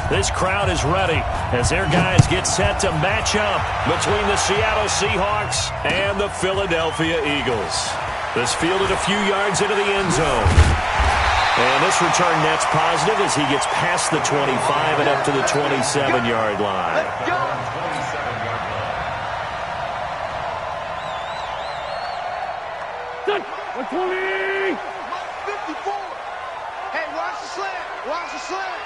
This crowd is ready as their guys get set to match up between the Seattle Seahawks and the Philadelphia Eagles. This fielded a few yards into the end zone. And this return net's positive as he gets past the 25 and up to the 27-yard line. Let's go. Set. 20. 54. Hey, watch the slant. Watch the slant.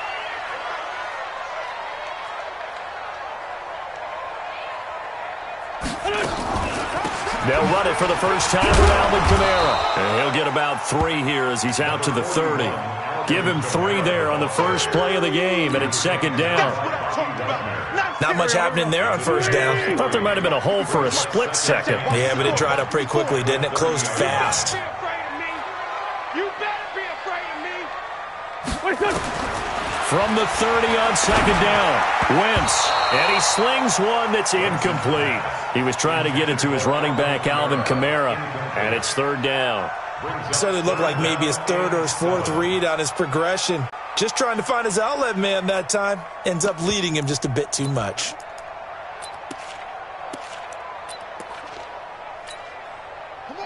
They'll run it for the first time with Alvin Kamara. And he'll get about 3 here as he's out to the 30. Give him 3 there on the first play of the game, and it's second down. Not much happening there on first down. Thought there might have been a hole for a split second. Yeah, but it dried up pretty quickly, didn't it? Closed fast. You better be afraid of me. From the 30 on second down, Wentz, and he slings one that's incomplete. He was trying to get it to his running back, Alvin Kamara, and it's third down. So it looked like maybe his third or his fourth read on his progression. Just trying to find his outlet man that time. Ends up leading him just a bit too much.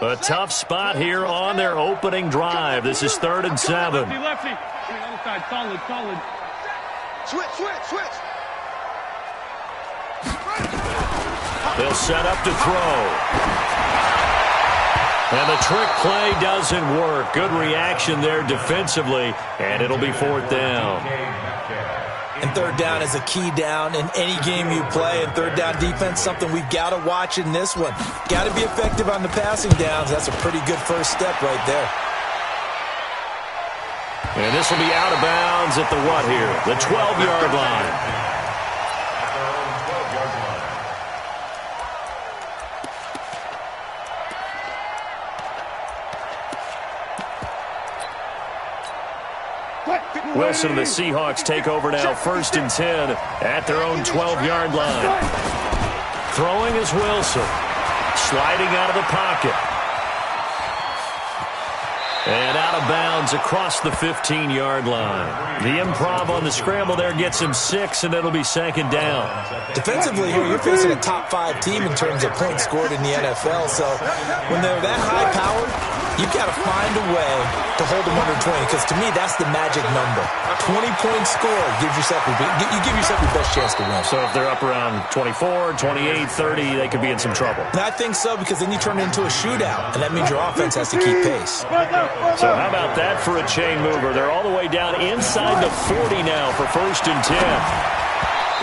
A tough spot here on their opening drive. This is 3rd and 7. Lefty. Other side, solid. Switch. They'll set up to throw. And the trick play doesn't work. Good reaction there defensively, and it'll be 4th down. And third down is a key down in any game you play. And third down defense, something we've got to watch in this one. Got to be effective on the passing downs. That's a pretty good first step right there. And this will be out of bounds at the what here? The 12-yard line. Wilson and the Seahawks take over now, 1st and 10 at their own 12-yard line. Throwing is Wilson. Sliding out of the pocket. And out of bounds across the 15-yard line. The improv on the scramble there gets him 6, and it'll be 2nd down. Defensively here, you're facing a top 5 team in terms of points scored in the NFL. So when they're that high-powered, you've got to find a way to hold them under 20, because to me, that's the magic number. 20-point score gives yourself you give yourself your best chance to win. So if they're up around 24, 28, 30, they could be in some trouble. And I think so, because then you turn it into a shootout, and that means your offense has to keep pace. So how about that for a chain mover? They're all the way down inside the 40 now for 1st and 10.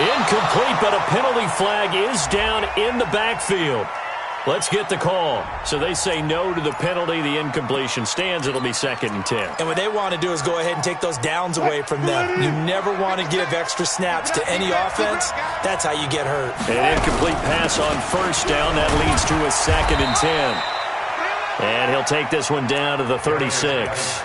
Incomplete, but a penalty flag is down in the backfield. Let's get the call. So they say no to the penalty. The incompletion stands. It'll be 2nd and 10. And what they want to do is go ahead and take those downs away from them. You never want to give extra snaps to any offense. That's how you get hurt. An incomplete pass on 1st down. That leads to a 2nd and 10. And he'll take this one down to the 36.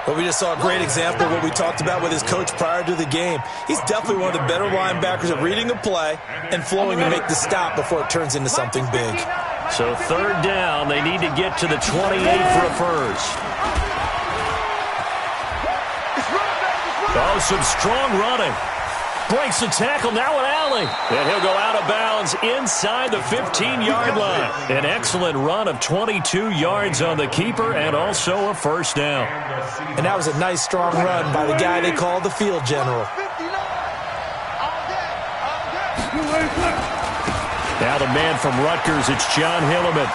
But we just saw a great example of what we talked about with his coach prior to the game. He's definitely one of the better linebackers at reading a play and flowing to make the stop before it turns into something big. So 3rd down, they need to get to the 28 for a first. Oh, some strong running. Breaks the tackle, now an alley. And he'll go out of bounds inside the 15-yard line. An excellent run of 22 yards on the keeper and also a first down. And that was a nice, strong run by the guy they call the field general. Now the man from Rutgers, it's John Hilliman.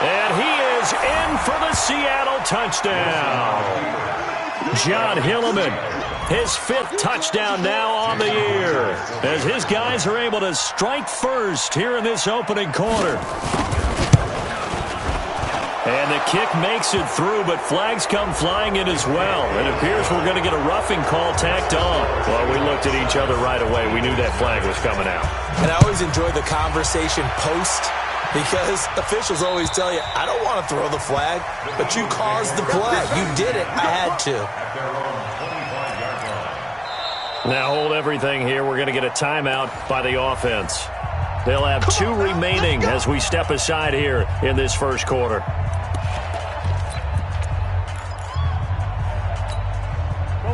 And he is in for the Seattle touchdown. John Hilliman. His 5th touchdown now on the year as his guys are able to strike first here in this opening quarter. And the kick makes it through, but flags come flying in as well. It appears we're going to get a roughing call tacked on. Well, we looked at each other right away. We knew that flag was coming out. And I always enjoy the conversation post, because officials always tell you, I don't want to throw the flag, but you caused the play. You did it. I had to. Now hold everything here. We're going to get a timeout by the offense. They'll have 2 remaining as we step aside here in this first quarter.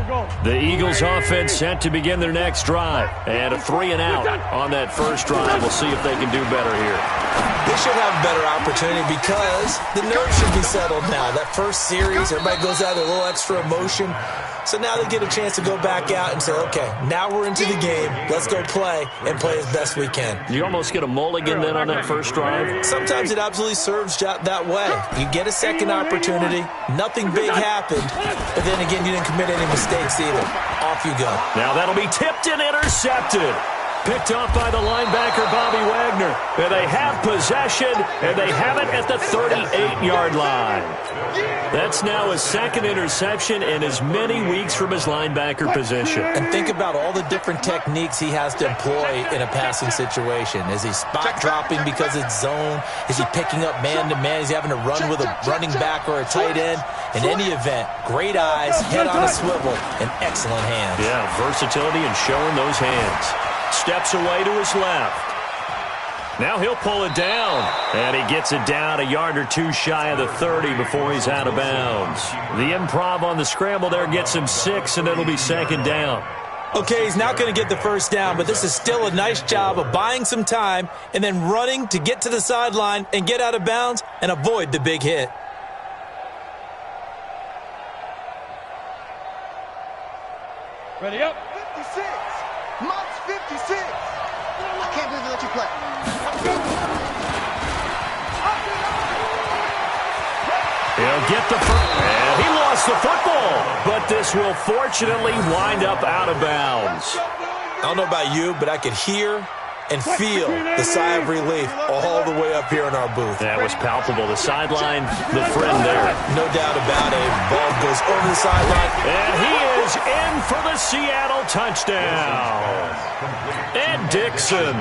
Go. The Eagles offense set to begin their next drive. And a 3-and-out on that first drive. We'll see if they can do better here. They should have a better opportunity because the nerves should be settled now. That first series, everybody goes out with a little extra emotion. So now they get a chance to go back out and say, okay, now we're into the game. Let's go play and play as best we can. You almost get a mulligan then on that first drive? Sometimes it absolutely serves that way. You get a second opportunity. Nothing big happened. But then again, you didn't commit any mistakes either. Off you go. Now that'll be tipped and intercepted. Picked off by the linebacker, Bobby Wagner. And they have possession, and they have it at the 38-yard line. That's now his second interception in as many weeks from his linebacker position. And think about all the different techniques he has to employ in a passing situation. Is he spot dropping because it's zone? Is he picking up man-to-man? Is he having to run with a running back or a tight end? In any event, great eyes, head on a swivel, and excellent hands. Yeah, versatility and showing those hands. Steps away to his left. Now he'll pull it down. And he gets it down a yard or two shy of the 30 before he's out of bounds. The improv on the scramble there gets him 6, and it'll be second down. Okay, he's not going to get the first down, but this is still a nice job of buying some time and then running to get to the sideline and get out of bounds and avoid the big hit. Ready up. 56. Mott's 56. I can't believe they let you play. He'll get the first. And he lost the football. But this will fortunately wind up out of bounds. I don't know about you, but I could hear and feel the sigh of relief all the way up here in our booth. That was palpable. The sideline, the friend there. No doubt about it. Ball goes over the sideline. And he is in for the Seattle touchdown. Ed Dixon,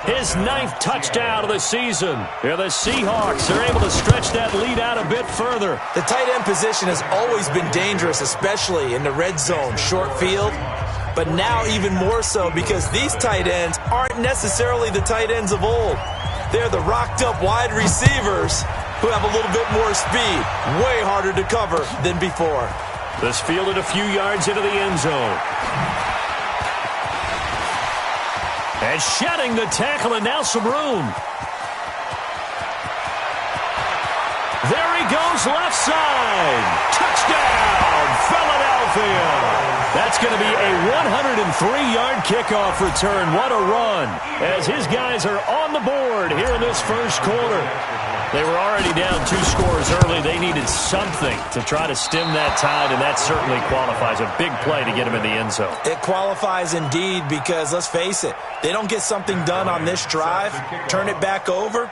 his 9th touchdown of the season. Yeah, the Seahawks are able to stretch that lead out a bit further. The tight end position has always been dangerous, especially in the red zone, short field. But now even more so because these tight ends aren't necessarily the tight ends of old. They're the rocked-up wide receivers who have a little bit more speed. Way harder to cover than before. This fielded a few yards into the end zone. And shedding the tackle, and now some room. There he goes, left side. Touchdown, Philadelphia. That's going to be a 103-yard kickoff return. What a run as his guys are on the board here in this first quarter. They were already down 2 scores early. They needed something to try to stem that tide, and that certainly qualifies. A big play to get him in the end zone. It qualifies indeed because, let's face it, they don't get something done on this drive, turn it back over,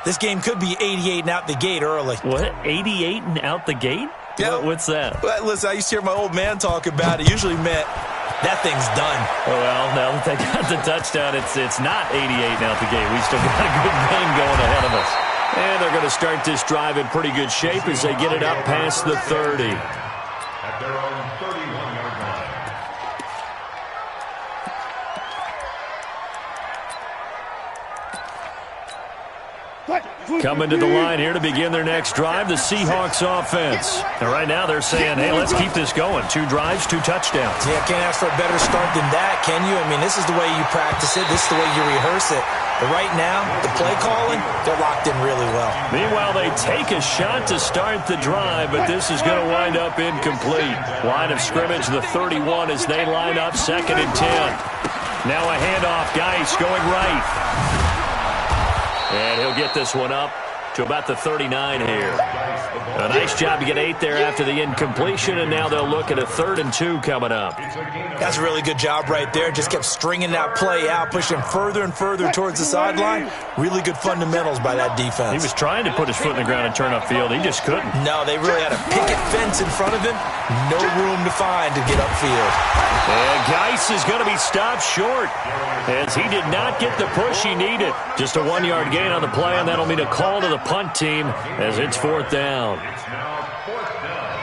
this game could be 88 and out the gate early. What, 88 and out the gate? Yeah. What's that? Well, listen, I used to hear my old man talk about it. Usually meant that thing's done. Well, now that they got the touchdown, it's not 88 and out the gate. We still got a good game going ahead of us. And they're going to start this drive in pretty good shape as they get it up past the 30. At their own 31-yard line. Coming to the line here to begin their next drive, the Seahawks offense. And right now they're saying, hey, let's keep this going. 2 drives, 2 touchdowns. Yeah, can't ask for a better start than that, can you? I mean, this is the way you practice it. This is the way you rehearse it. But right now, the play calling, they're locked in really well. Meanwhile, they take a shot to start the drive, but this is going to wind up incomplete. Line of scrimmage, the 31 as they line up 2nd and 10. Now a handoff, Geis going right. And he'll get this one up to about the 39 here. A nice job to get 8 there after the incompletion, and now they'll look at a 3rd and 2 coming up. That's a really good job right there. Just kept stringing that play out, pushing further and further towards the sideline. Really good fundamentals by that defense. He was trying to put his foot in the ground and turn upfield. He just couldn't. No, they really had a picket fence in front of him. No room to find to get upfield. And Geis is going to be stopped short as he did not get the push he needed. Just a 1-yard gain on the play, and that'll mean a call to the punt team as it's 4th down. It's now 4th down.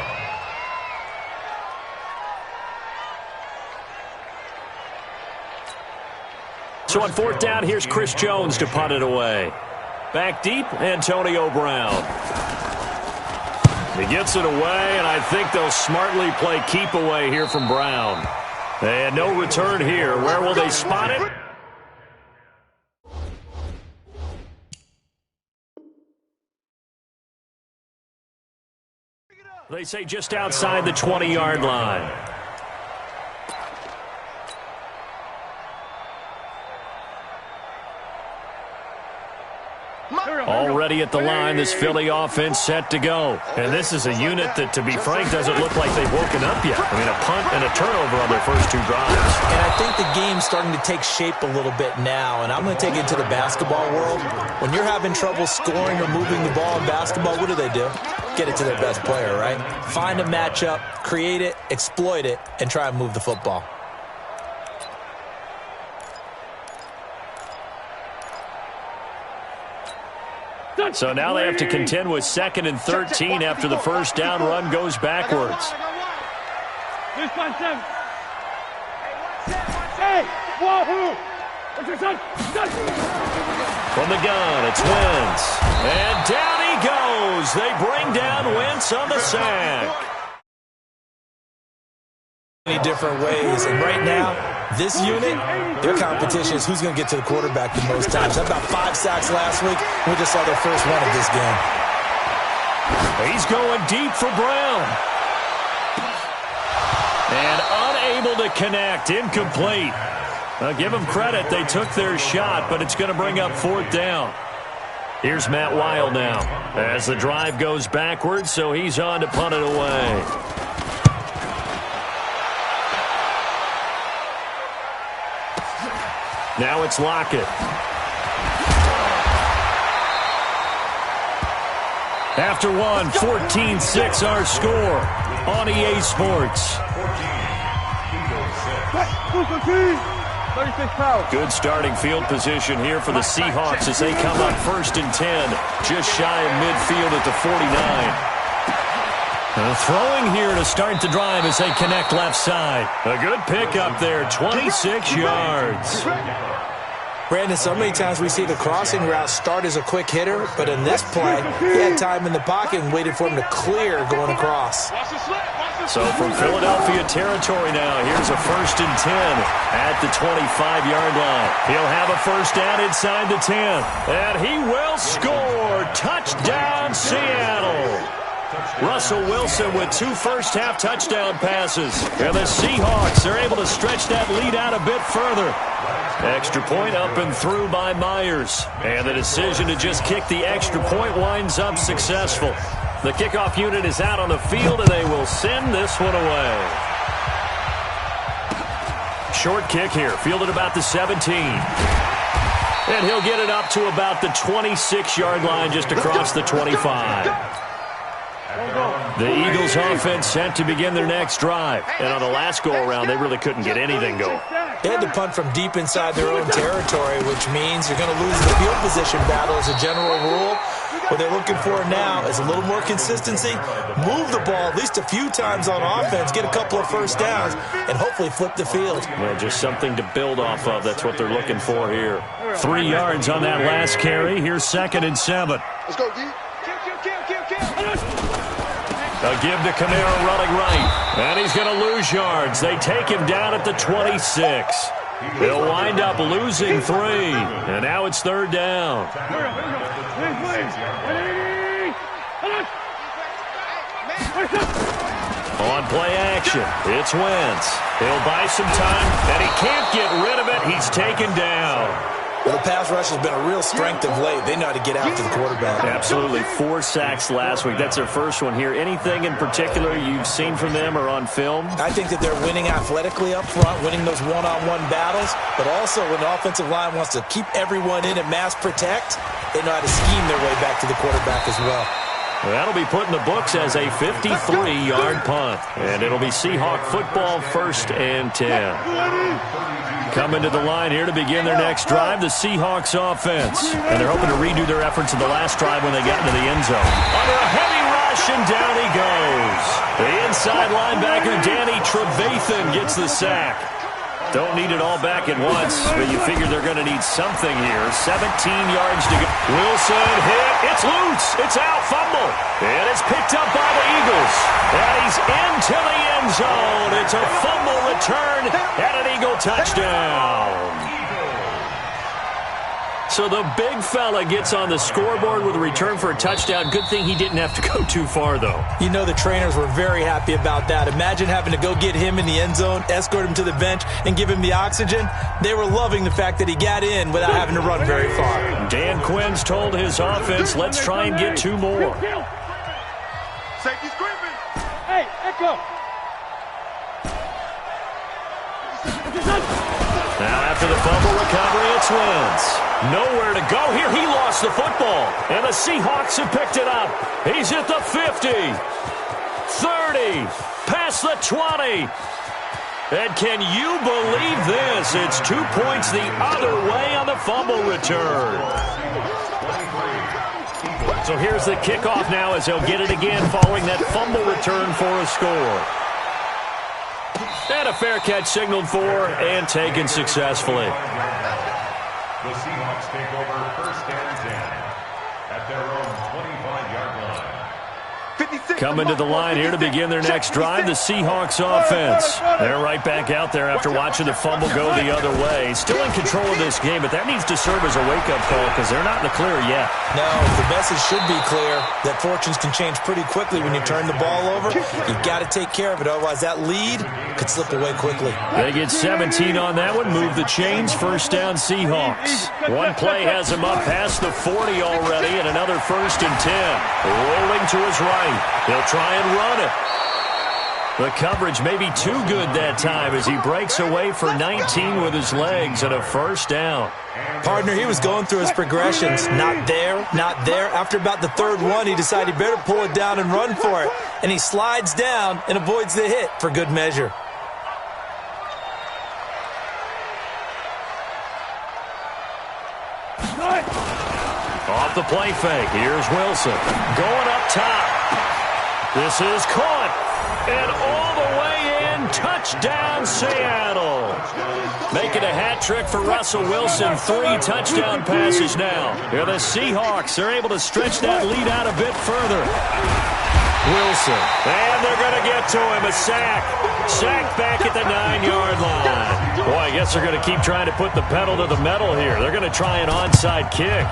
So on 4th down, here's Chris Jones to punt it away. Back deep, Antonio Brown. He gets it away, and I think they'll smartly play keep away here from Brown. And no return here. Where will they spot it? They say just outside the 20-yard line. Already at the line, this Philly offense set to go. And this is a unit that, to be frank, doesn't look like they've woken up yet. I mean, a punt and a turnover on their first two drives. And I think the game's starting to take shape a little bit now. And I'm going to take it to the basketball world. When you're having trouble scoring or moving the ball in basketball, what do? Get it to their best player, right? Find a matchup, create it, exploit it, and try and move the football. So now they have to contend with 2nd and 13 after the first down run goes backwards. From the gun, it's Wentz. And down he goes. They bring down Wentz on the sack. Many different ways. And right now, this unit, their competition is who's going to get to the quarterback the most times. How about 5 sacks last week? We just saw their first one of this game. He's going deep for Brown. And unable to connect. Incomplete. Now, give them credit. They took their shot, but it's going to bring up 4th down. Here's Matt Wild now as the drive goes backwards, so he's on to punt it away. Now it's Lockett. After one, 14-6 our score on EA Sports. Good starting field position here for the Seahawks as they come up 1st and 10, just shy of midfield at the 49. Throwing here to start the drive as they connect left side. A good pickup there, 26 yards. Brandon, so many times we see the crossing route start as a quick hitter, but in this play, he had time in the pocket and waited for him to clear going across. So from Philadelphia territory now, here's a 1st and 10 at the 25-yard line. He'll have a first down inside the 10, and he will score. Touchdown, Seattle. Russell Wilson with 2 first-half touchdown passes. And the Seahawks are able to stretch that lead out a bit further. Extra point up and through by Myers. And the decision to just kick the extra point winds up successful. The kickoff unit is out on the field, and they will send this one away. Short kick here, fielded about the 17. And he'll get it up to about the 26-yard line just across the 25. The Eagles offense set to begin their next drive. And on the last go-around, they really couldn't get anything going. They had to punt from deep inside their own territory, which means you're going to lose the field position battle as a general rule. What they're looking for now is a little more consistency, move the ball at least a few times on offense, get a couple of first downs, and hopefully flip the field. Well, just something to build off of. That's what they're looking for here. 3 yards on that last carry. Here's 2nd and 7. Let's go, D. A give to Kamara running right. And he's going to lose yards. They take him down at the 26. He'll wind up losing 3. And now it's 3rd down. On play action, it's Wentz. He'll buy some time, and he can't get rid of it. He's taken down. Well, the pass rush has been a real strength of late. They know how to get after the quarterback. Absolutely. 4 sacks last week. That's their first one here. Anything in particular you've seen from them or on film? I think that they're winning athletically up front, winning those one-on-one battles, but also when the offensive line wants to keep everyone in and mass protect, they know how to scheme their way back to the quarterback as well. That'll be put in the books as a 53-yard punt. And it'll be Seahawk football, 1st and 10. Coming to the line here to begin their next drive, the Seahawks offense. And they're hoping to redo their efforts in the last drive when they got into the end zone. Under a heavy rush, and down he goes. The inside linebacker, Danny Trevathan, gets the sack. Don't need it all back at once, but you figure they're going to need something here. 17 yards to go. Wilson hit. It's loose. It's out. Fumble. And it's picked up by the Eagles. And he's into the end zone. It's a fumble return and an Eagle touchdown. So the big fella gets on the scoreboard with a return for a touchdown. Good thing he didn't have to go too far, though. You know the trainers were very happy about that. Imagine having to go get him in the end zone, escort him to the bench, and give him the oxygen. They were loving the fact that he got in without having to run very far. Dan Quinn's told his offense, let's try and get 2 more. Safety screaming. Hey, Echo. Now after the fumble recovery, it's Wentz. Nowhere to go here. He lost the football. And the Seahawks have picked it up. He's at the 50. 30. Past the 20. And can you believe this? It's 2 points the other way on the fumble return. So here's the kickoff now as they'll get it again following that fumble return for a score. And a fair catch signaled for and taken successfully. The Seahawks take over 1st and 10 at their own 25-yard line. Coming to the line here to begin their next drive, the Seahawks offense. They're right back out there after watching the fumble go the other way. Still in control of this game, but that needs to serve as a wake-up call because they're not in the clear yet. No, the message should be clear that fortunes can change pretty quickly when you turn the ball over. You've got to take care of it, otherwise that lead could slip away quickly. They get 17 on that one, move the chains, 1st down Seahawks. One play has him up past the 40 already, and another 1st and 10. Rolling to his right. He'll try and run it. The coverage may be too good that time as he breaks away for 19 with his legs and a 1st down. Partner, he was going through his progressions. Not there, not there. After about the 3rd one, he decided he better pull it down and run for it. And he slides down and avoids the hit for good measure. Off the play fake. Here's Wilson. Going up top. This is caught. And all the way in. Touchdown, Seattle. Making a hat trick for Russell Wilson. 3 touchdown passes now. Here the Seahawks are able to stretch that lead out a bit further. Wilson. And they're going to get to him. A sack. Sack back at the 9-yard line. Boy, I guess they're going to keep trying to put the pedal to the metal here. They're going to try an onside kick.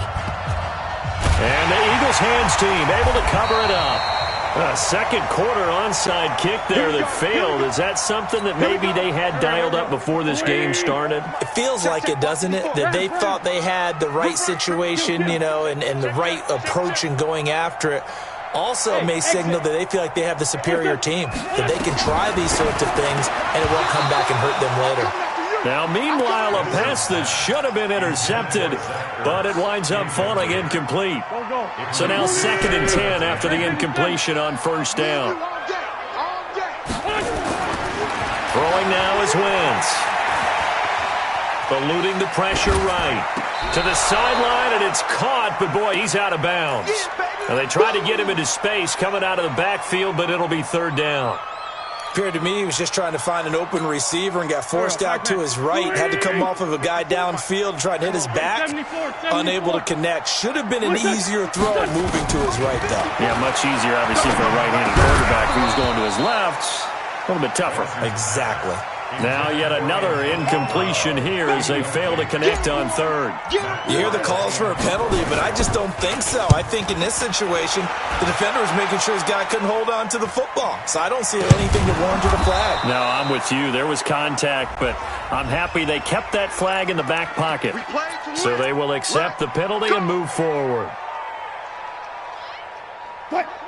And the Eagles hands team able to cover it up. A 2nd quarter onside kick there that failed. Is that something that maybe they had dialed up before this game started? It feels like it, doesn't it? That they thought they had the right situation, you know, and the right approach in going after it. Also may signal that they feel like they have the superior team, that they can try these sorts of things and it won't come back and hurt them later. Now, meanwhile, a pass that should have been intercepted, but it winds up falling incomplete. So now 2nd and 10 after the incompletion on 1st down. Throwing now is Wentz. Eluding the pressure right. To the sideline, and it's caught, but boy, he's out of bounds. And they try to get him into space coming out of the backfield, but it'll be 3rd down. Appeared to me he was just trying to find an open receiver and got forced out to his right. Had to come off of a guy downfield, try to hit his back. Unable to connect. Should have been an easier throw moving to his right, though. Yeah, much easier, obviously, for a right-handed quarterback who's going to his left. A little bit tougher. Exactly. Now yet another incompletion here as they fail to connect on 3rd. You hear the calls for a penalty, but I just don't think so. I think in this situation, the defender was making sure his guy couldn't hold on to the football. So I don't see anything that warranted a flag. No, I'm with you. There was contact, but I'm happy they kept that flag in the back pocket. So they will accept the penalty and move forward.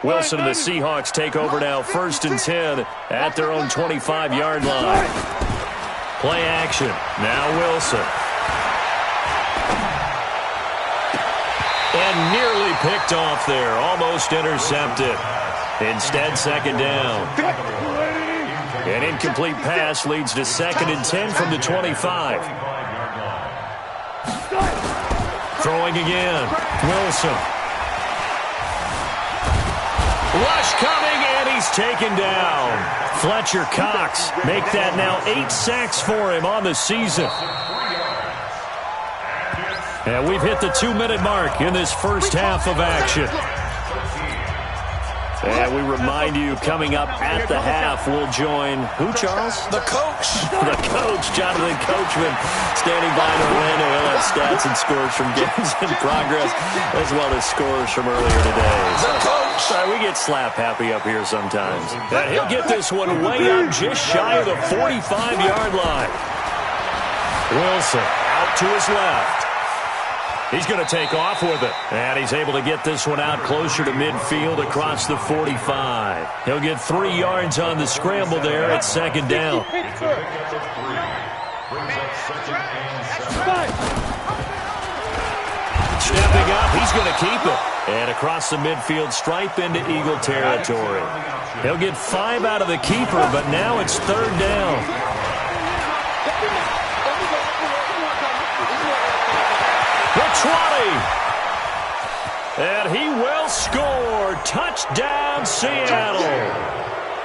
Wilson and the Seahawks take over now 1st and 10 at their own 25-yard line. Play action. Now Wilson. And nearly picked off there. Almost intercepted. Instead, 2nd down. An incomplete pass leads to 2nd and 10 from the 25. Throwing again. Wilson. Rush coming, and he's taken down. Fletcher Cox make that now 8 sacks for him on the season. And we've hit the 2-minute mark in this first half of action. And we remind you, coming up at the half, we'll join who, Charles? The coach. The coach, Jonathan Coachman, standing by in Orlando. He'll have stats and scores from games in progress, as well as scores from earlier today. The coach. Sorry, we get slap happy up here sometimes. And he'll get this one way up just shy of the 45-yard line. Wilson out to his left. He's going to take off with it. And he's able to get this one out closer to midfield across the 45. He'll get 3 yards on the scramble there at second down. Stepping up, he's going to keep it. And across the midfield stripe into Eagle territory. He'll get 5 out of the keeper, but now it's third down. The 20. And he will score. Touchdown, Seattle.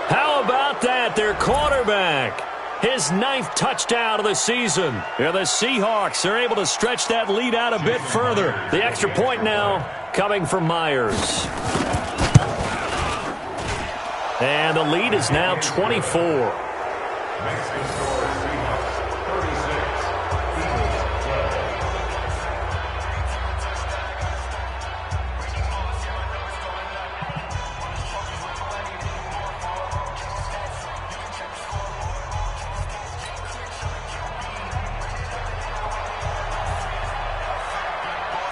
How about that? Their quarterback. His 9th touchdown of the season. And the Seahawks are able to stretch that lead out a bit further. The extra point now coming from Myers. And the lead is now 24.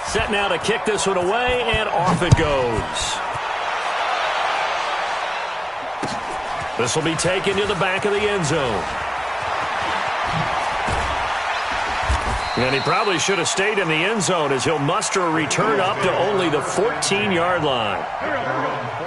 Set now to kick this one away, and off it goes. This will be taken to the back of the end zone. And he probably should have stayed in the end zone as he'll muster a return up to only the 14-yard line.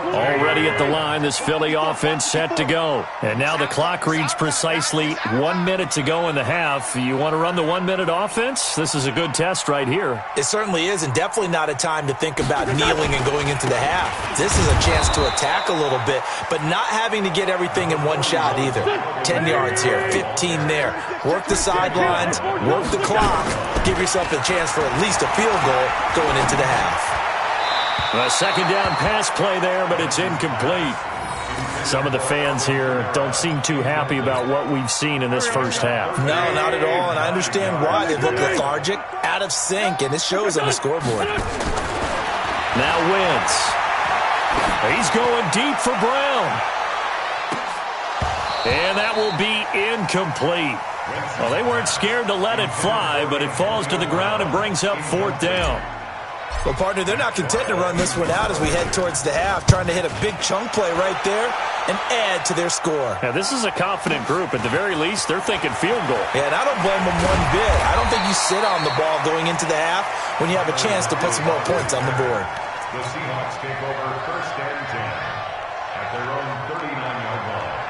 Already at the line, this Philly offense set to go. And now the clock reads precisely 1 minute to go in the half. You want to run the 1-minute offense? This is a good test right here. It certainly is, and definitely not a time to think about kneeling and going into the half. This is a chance to attack a little bit, but not having to get everything in one shot either. 10 yards here, 15 there. Work the sidelines, work the clock. Give yourself a chance for at least a field goal going into the half. A second down pass play there, but it's incomplete. Some of the fans here don't seem too happy about what we've seen in this first half. No, not at all, and I understand why. They look lethargic, out of sync, and it shows on the scoreboard. Now Wentz. He's going deep for Brown. And that will be incomplete. Well, they weren't scared to let it fly, but it falls to the ground and brings up fourth down. Well, partner, they're not content to run this one out as we head towards the half, trying to hit a big chunk play right there and add to their score. Yeah, this is a confident group. At the very least, they're thinking field goal. Yeah, and I don't blame them one bit. I don't think you sit on the ball going into the half when you have a chance to put some more points on the board. The Seahawks take over first and 10 at their own 39-yard line.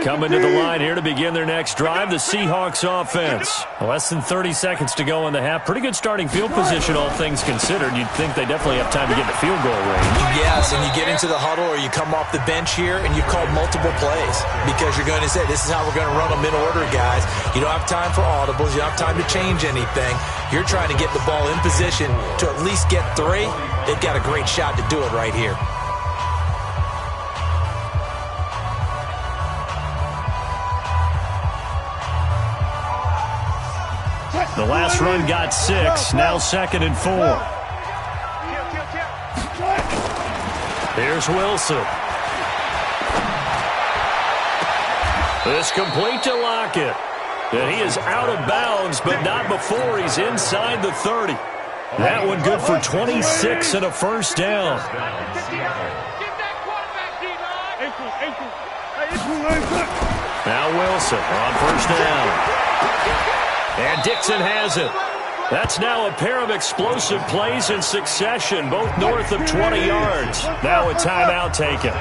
Coming to the line here to begin their next drive, the Seahawks offense. Less than 30 seconds to go in the half. Pretty good starting field position, all things considered. You'd think they definitely have time to get to field goal range. Yes, and you get into the huddle or you come off the bench here and you call multiple plays because you're going to say, this is how we're going to run them in order, guys. You don't have time for audibles. You don't have time to change anything. You're trying to get the ball in position to at least get 3. They've got a great shot to do it right here. The last run got 6, now 2nd and 4. Here's Wilson. This complete to Lockett. And he is out of bounds, but not before he's inside the 30. That one good for 26 and a first down. Now Wilson on first down. And Dixon has it. That's now a pair of explosive plays in succession, both north of 20 yards. Now a timeout taken.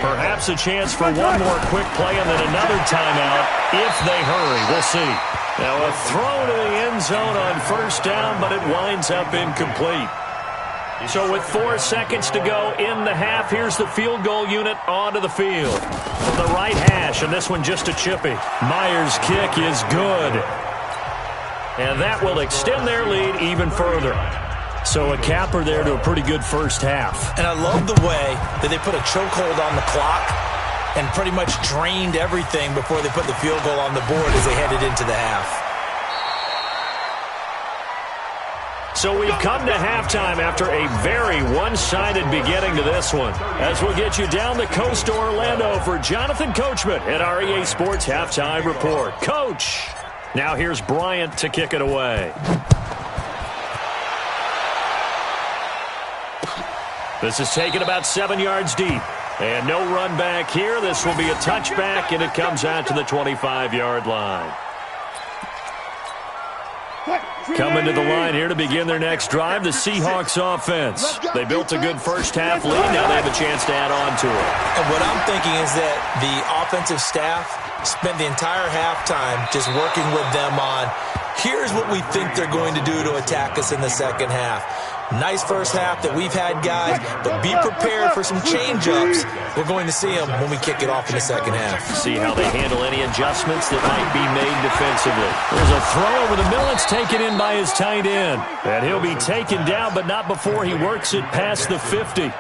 Perhaps a chance for one more quick play and then another timeout if they hurry. We'll see. Now a throw to the end zone on first down, but it winds up incomplete. So with 4 seconds to go in the half, here's the field goal unit onto the field. From the right hash, and this one just a chippy. Myers' kick is good. And that will extend their lead even further. So a capper there to a pretty good first half. And I love the way that they put a chokehold on the clock and pretty much drained everything before they put the field goal on the board as they headed into the half. So we've come to halftime after a very one-sided beginning to this one. As we'll get you down the coast to Orlando for Jonathan Coachman at our EA Sports Halftime Report. Coach! Now here's Bryant to kick it away. This is taken about 7 yards deep. And no run back here. This will be a touchback, and it comes out to the 25-yard line. Coming to the line here to begin their next drive, the Seahawks offense. They built a good first-half lead. Now they have a chance to add on to it. And what I'm thinking is that the offensive staff spent the entire halftime just working with them on, here's what we think they're going to do to attack us in the second half. Nice first half that we've had, guys, but be prepared for some change-ups. We're going to see them when we kick it off in the second half. See how they handle any adjustments that might be made defensively. There's a throw over the middle. It's taken in by his tight end. And he'll be taken down, but not before he works it past the 50.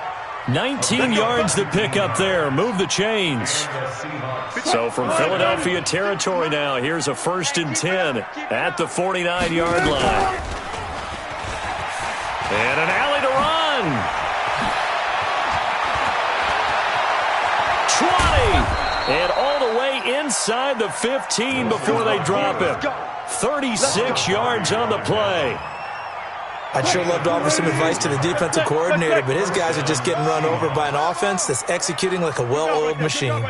19 yards to pick up there. Move the chains. So from Philadelphia territory now, here's a 1st and 10 at the 49-yard line. And an alley to run. 20. And all the way inside the 15 before they drop it. 36 yards on the play. I'd sure love to offer some advice to the defensive coordinator, but his guys are just getting run over by an offense that's executing like a well-oiled machine.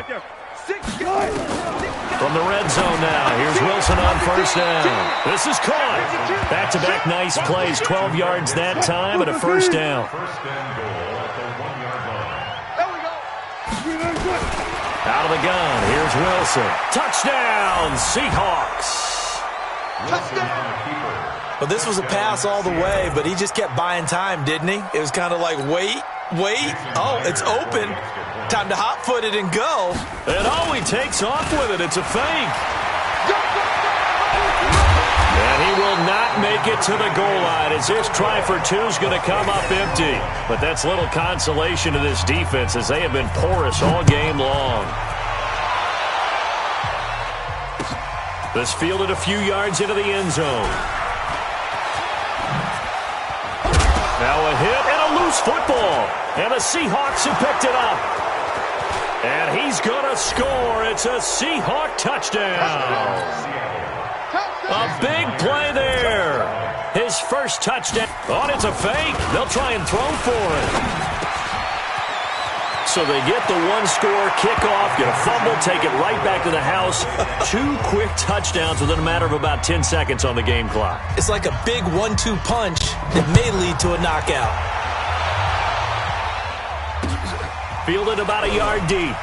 From the red zone now, here's Wilson on first down. This is caught. Back-to-back nice plays, 12 yards that time and a first down. Out of the gun, here's Wilson. Touchdown, Seahawks. Well, this was a pass all the way, but he just kept buying time, didn't he? It was kind of like, wait. Oh, it's open. Time to hot-foot it and go. And he takes off with it. It's a fake. And he will not make it to the goal line as this try for two is going to come up empty. But that's little consolation to this defense as they have been porous all game long. This fielded a few yards into the end zone. Now a hit and a loose football. And the Seahawks have picked it up. And he's going to score. It's a Seahawk touchdown. A big play there. His first touchdown. Oh, it's a fake. They'll try and throw for it. So they get the one-score kickoff, get a fumble, take it right back to the house. 2 quick touchdowns within a matter of about 10 seconds on the game clock. It's like a big 1-2 punch that may lead to a knockout. Fielded about a yard deep.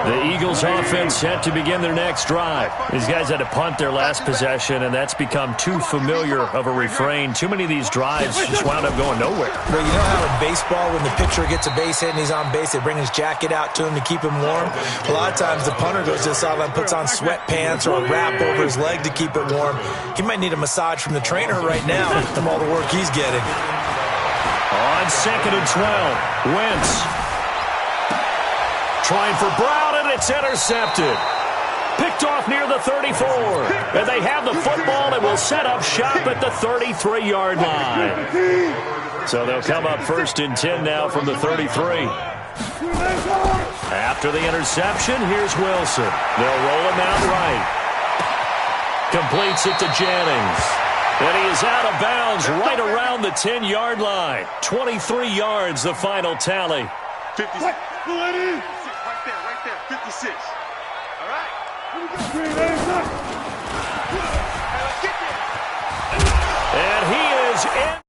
The Eagles offense set to begin their next drive. These guys had to punt their last possession, and that's become too familiar of a refrain. Too many of these drives just wound up going nowhere. But you know how in baseball, when the pitcher gets a base hit and he's on base, they bring his jacket out to him to keep him warm? A lot of times the punter goes to the sideline, puts on sweatpants or a wrap over his leg to keep it warm. He might need a massage from the trainer right now from all the work he's getting. On 2nd and 12, Wentz. Trying for Brown, and it's intercepted. Picked off near the 34. And they have the football and will set up shop at the 33-yard line. So they'll come up 1st and 10 now from the 33. After the interception, here's Wilson. They'll roll him out right. Completes it to Jennings. And he is out of bounds right around the 10-yard line. 23 yards, the final tally. Right there, 56. All right. And he is in.